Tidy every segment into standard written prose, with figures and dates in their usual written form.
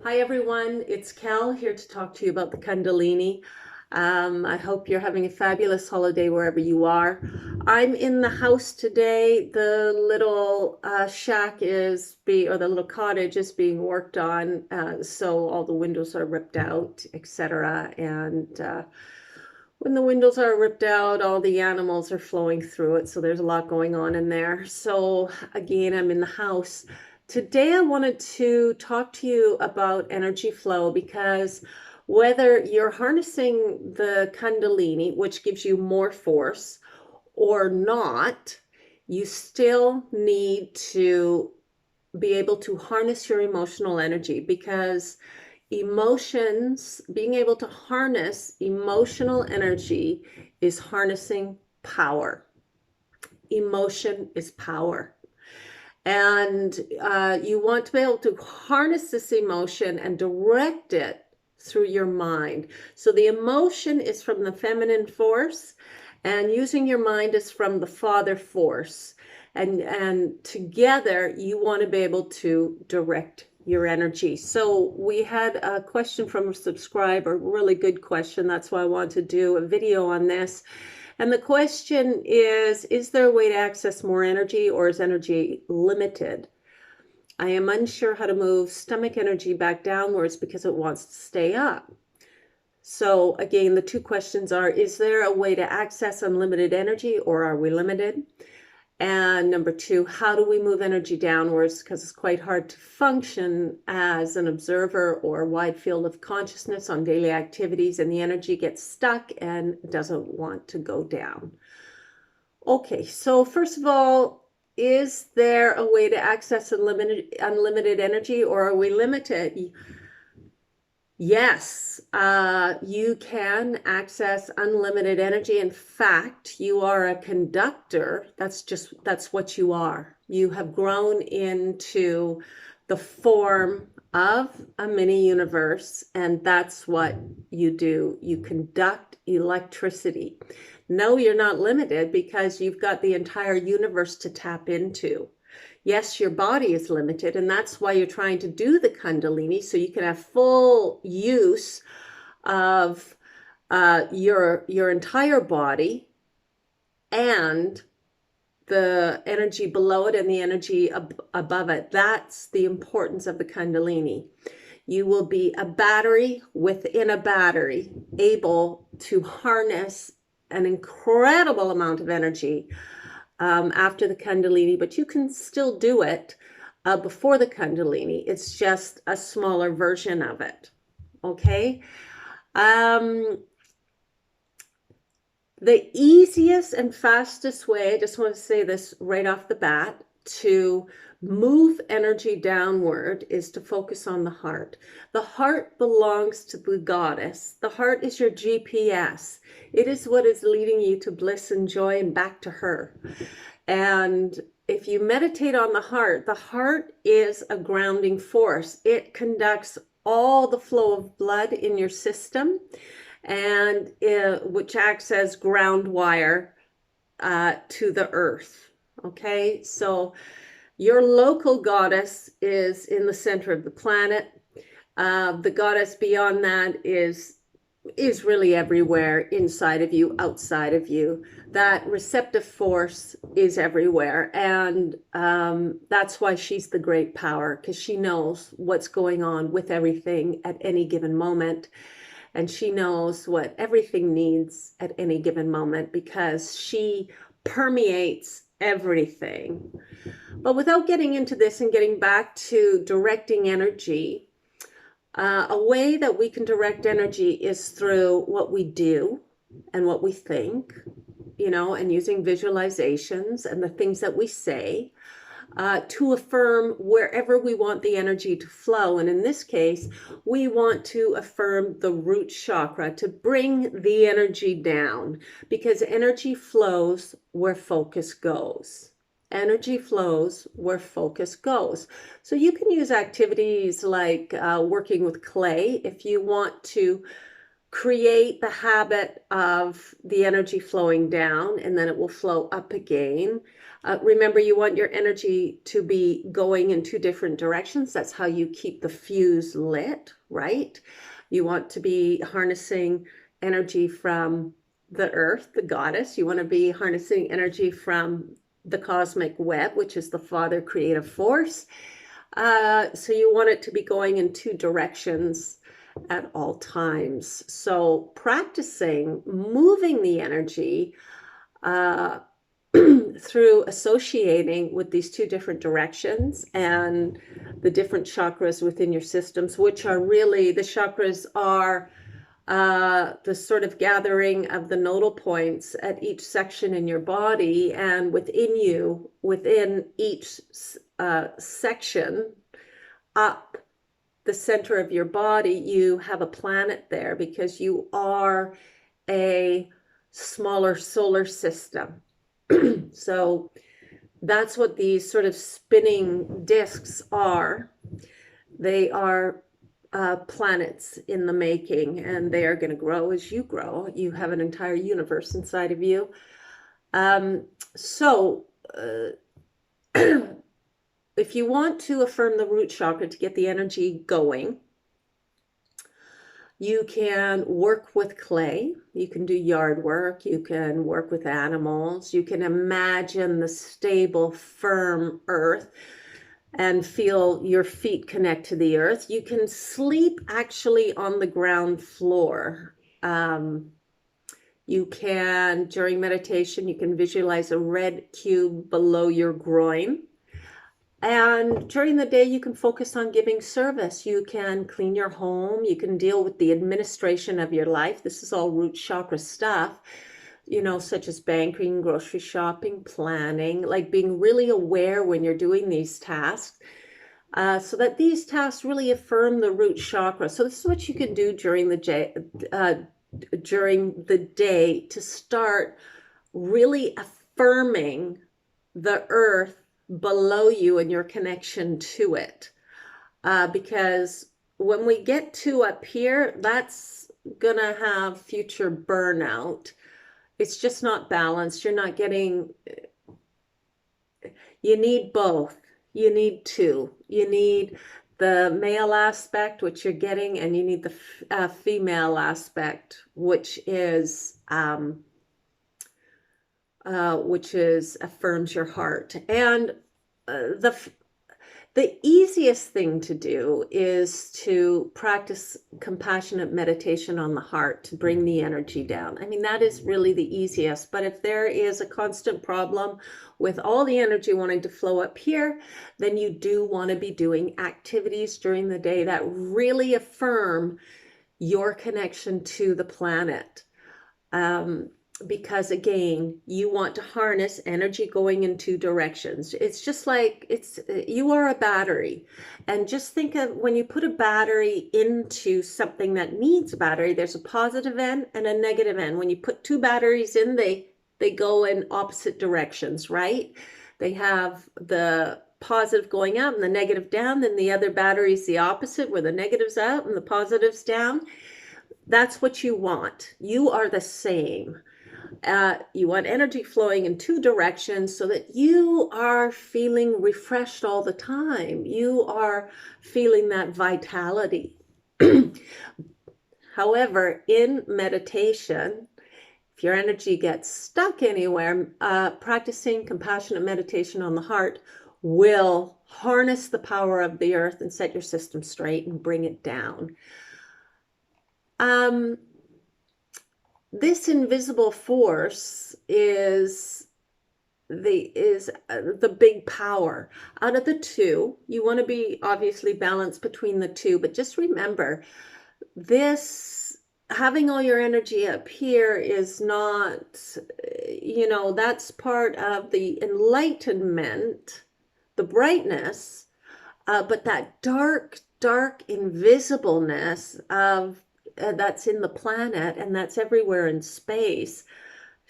Hi everyone, it's Cal here to talk to you about the Kundalini. I hope you're having a fabulous holiday wherever you are. I'm in the house today. The little shack or the little cottage is being worked on, so all the windows are ripped out, etc. And when the windows are ripped out, all the animals are flowing through it. So there's a lot going on in there. So again, I'm in the house. Today, I wanted to talk to you about energy flow because whether you're harnessing the Kundalini, which gives you more force, or not, you still need to be able to harness your emotional energy because being able to harness emotional energy is harnessing power. Emotion is power. And you want to be able to harness this emotion and direct it through your mind. So the emotion is from the feminine force, and using your mind is from the father force. And together, you want to be able to direct your energy. So we had a question from a subscriber, really good question. That's why I want to do a video on this. And the question is there a way to access more energy, or is energy limited? I am unsure how to move stomach energy back downwards because it wants to stay up. So again, the two questions are, is there a way to access unlimited energy, or are we limited? And number two, how do we move energy downwards? Because it's quite hard to function as an observer or a wide field of consciousness on daily activities, and the energy gets stuck and doesn't want to go down. Okay, so first of all, is there a way to access unlimited energy, or are we limited? Yes, you can access unlimited energy. In fact, you are a conductor. That's what you are. You have grown into the form of a mini universe, and that's what you do. You conduct electricity. No, you're not limited because you've got the entire universe to tap into. Yes, your body is limited, and that's why you're trying to do the Kundalini, so you can have full use of your entire body and the energy below it and the energy above it. That's the importance of the Kundalini. You will be a battery within a battery, able to harness an incredible amount of energy after the Kundalini, but you can still do it before the Kundalini. It's just a smaller version of it. Okay. The easiest and fastest way, I just want to say this right off the bat, to move energy downward is to focus on the heart. The heart belongs to the goddess. The heart is your GPS. It is what is leading you to bliss and joy and back to her. And if you meditate on the heart is a grounding force. It conducts all the flow of blood in your system, and which acts as ground wire to the earth. Okay, so your local goddess is in the center of the planet. The goddess beyond that is really everywhere, inside of you, outside of you. That receptive force is everywhere, and that's why she's the great power, because she knows what's going on with everything at any given moment. And she knows what everything needs at any given moment because she permeates everything. But without getting into this and getting back to directing energy, a way that we can direct energy is through what we do and what we think, and using visualizations and the things that we say. To affirm wherever we want the energy to flow. And in this case, we want to affirm the root chakra to bring the energy down, because energy flows where focus goes. Energy flows where focus goes. So you can use activities like working with clay if you want to create the habit of the energy flowing down, and then it will flow up again. Remember, you want your energy to be going in two different directions. That's how you keep the fuse lit, right? You want to be harnessing energy from the earth, the goddess. You want to be harnessing energy from the cosmic web, which is the Father creative force. So you want it to be going in two directions at all times. So practicing moving the energy through associating with these two different directions and the different chakras within your systems, which are really, the chakras are the sort of gathering of the nodal points at each section in your body, and within you, within each section, up the center of your body, you have a planet there because you are a smaller solar system. So that's what these sort of spinning discs are. They are planets in the making, and they are going to grow as you grow. You have an entire universe inside of you. If you want to affirm the root chakra to get the energy going, you can work with clay, you can do yard work, you can work with animals, you can imagine the stable, firm earth and feel your feet connect to the earth. You can sleep actually on the ground floor. You can, during meditation, you can visualize a red cube below your groin. And during the day, you can focus on giving service. You can clean your home. You can deal with the administration of your life. This is all root chakra stuff, you know, such as banking, grocery shopping, planning, like being really aware when you're doing these tasks, so that these tasks really affirm the root chakra. So this is what you can do during the day to start really affirming the earth below you and your connection to it, because when we get to up here, that's gonna have future burnout. It's just not balanced. You're not getting, you need both. You need two. You need the male aspect, which you're getting, and you need the female aspect, which is affirms your heart. And the easiest thing to do is to practice compassionate meditation on the heart to bring the energy down. I mean, that is really the easiest. But if there is a constant problem with all the energy wanting to flow up here, then you do want to be doing activities during the day that really affirm your connection to the planet. Because again, you want to harness energy going in two directions. It's just like you are a battery, and just think of when you put a battery into something that needs a battery, there's a positive end and a negative end. When you put two batteries in, they go in opposite directions, right? They have the positive going up and the negative down, then the other battery is the opposite, where the negative's up and the positive's down. That's what you want. You are the same. You want energy flowing in two directions so that you are feeling refreshed all the time. You are feeling that vitality. However, in meditation, if your energy gets stuck anywhere, practicing compassionate meditation on the heart will harness the power of the earth and set your system straight and bring it down. This invisible force is the big power. Out of the two, you want to be obviously balanced between the two, but just remember, this having all your energy up here is not, you know, that's part of the enlightenment, the brightness, but that dark invisibleness of that's in the planet, and that's everywhere in space.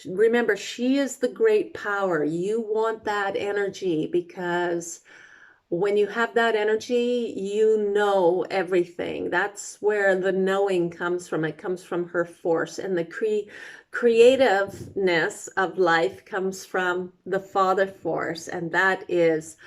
Remember, she is the great power. You want that energy because When you have that energy, you know everything. That's where the knowing comes from. It comes from her force. And the creativeness of life comes from the father force. And that is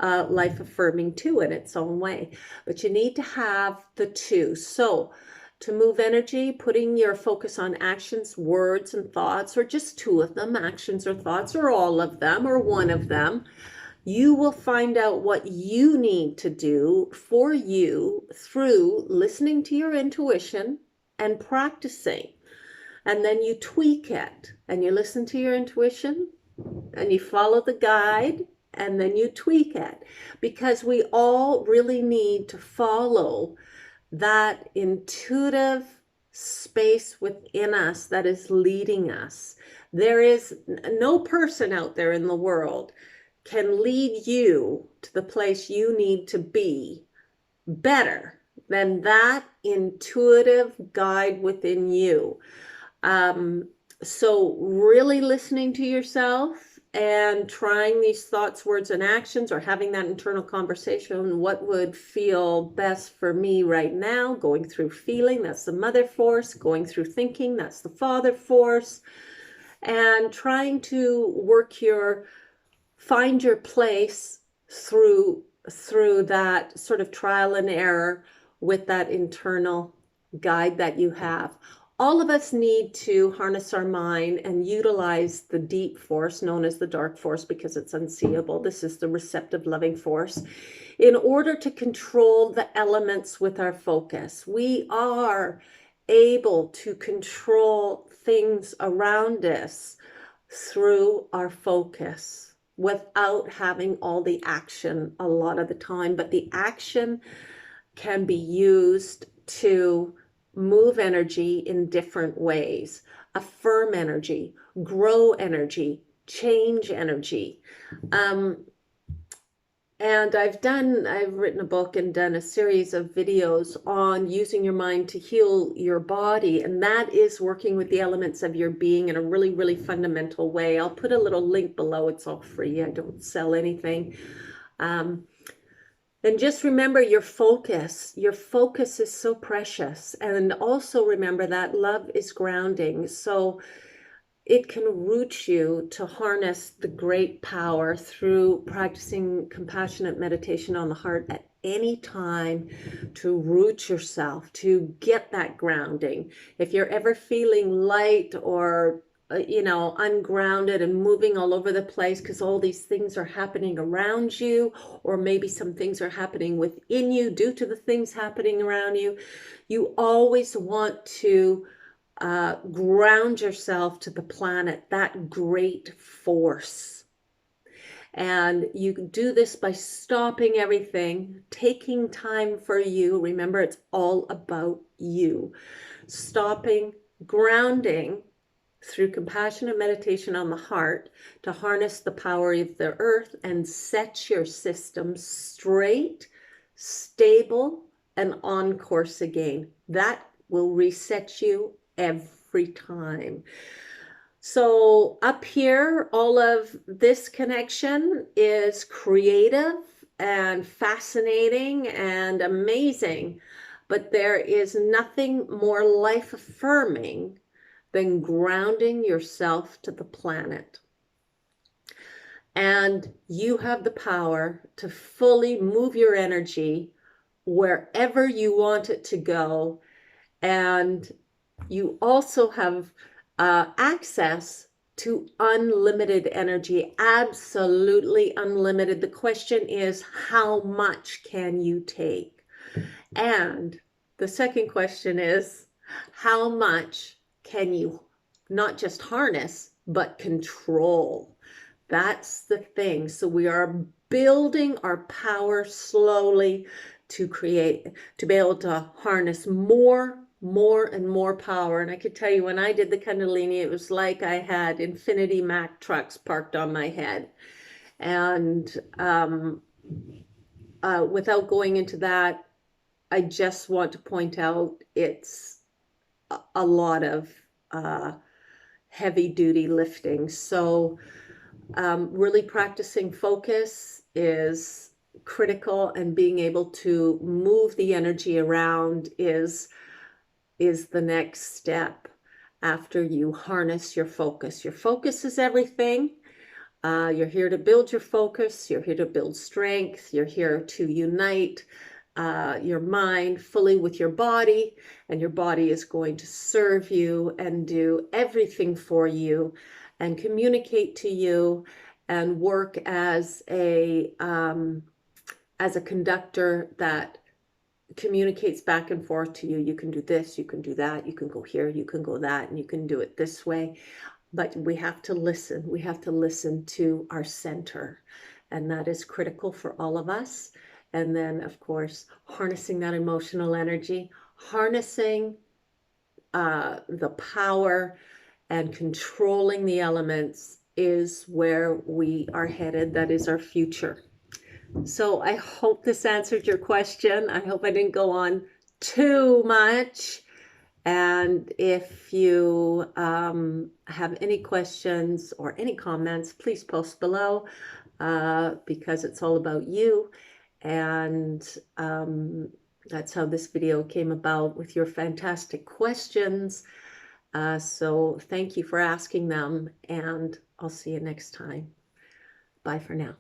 life affirming too in its own way. But you need to have the two. So to move energy, putting your focus on actions, words, and thoughts, or just two of them, actions or thoughts, or all of them, or one of them, you will find out what you need to do for you through listening to your intuition and practicing. And then you tweak it and you listen to your intuition and you follow the guide and then you tweak it, because we all really need to follow that intuitive space within us that is leading us. There is no person out there in the world can lead you to the place you need to be better than that intuitive guide within you. So really listening to yourself and trying these thoughts, words, and actions, or having that internal conversation, what would feel best for me right now, going through feeling, that's the mother force, going through thinking, that's the father force, and trying to find your place through that sort of trial and error with that internal guide that you have. All of us need to harness our mind and utilize the deep force known as the dark force, because it's unseeable. This is the receptive, loving force, in order to control the elements with our focus. We are able to control things around us through our focus without having all the action a lot of the time. But the action can be used to move energy in different ways, affirm energy, grow energy, change energy. And I've written a book and done a series of videos on using your mind to heal your body. And that is working with the elements of your being in a really, really fundamental way. I'll put a little link below. It's all free. I don't sell anything. And just remember your focus. Your focus is so precious. And also remember that love is grounding. So it can root you to harness the great power through practicing compassionate meditation on the heart at any time, to root yourself, to get that grounding. If you're ever feeling light or ungrounded and moving all over the place because all these things are happening around you, or maybe some things are happening within you due to the things happening around you, you always want to ground yourself to the planet, that great force. And you do this by stopping everything, taking time for you. Remember, it's all about you. Stopping, grounding through compassionate meditation on the heart to harness the power of the earth and set your system straight, stable, and on course again. That will reset you every time. So up here, all of this connection is creative and fascinating and amazing, but there is nothing more life affirming than grounding yourself to the planet. And you have the power to fully move your energy wherever you want it to go. And you also have access to unlimited energy, absolutely unlimited. The question is, how much can you take? And the second question is, how much can you not just harness, but control? That's the thing. So we are building our power slowly to be able to harness more and more power. And I could tell you, when I did the Kundalini, it was like I had Infinity Mack trucks parked on my head. And without going into that, I just want to point out it's a lot of heavy duty lifting. So really practicing focus is critical, and being able to move the energy around is the next step after you harness your focus. Your focus is everything. You're here to build your focus. You're here to build strength. You're here to unite your mind fully with your body, and your body is going to serve you and do everything for you and communicate to you and work as a conductor that communicates back and forth to you. You can do this, you can do that, you can go here, you can go that, and you can do it this way. But we have to listen. We have to listen to our center, and that is critical for all of us. And then, of course, harnessing that emotional energy, harnessing the power and controlling the elements is where we are headed. That is our future. So I hope this answered your question. I hope I didn't go on too much. And if you have any questions or any comments, please post below because it's all about you. And that's how this video came about, with your fantastic questions. So thank you for asking them, and I'll see you next time. Bye for now.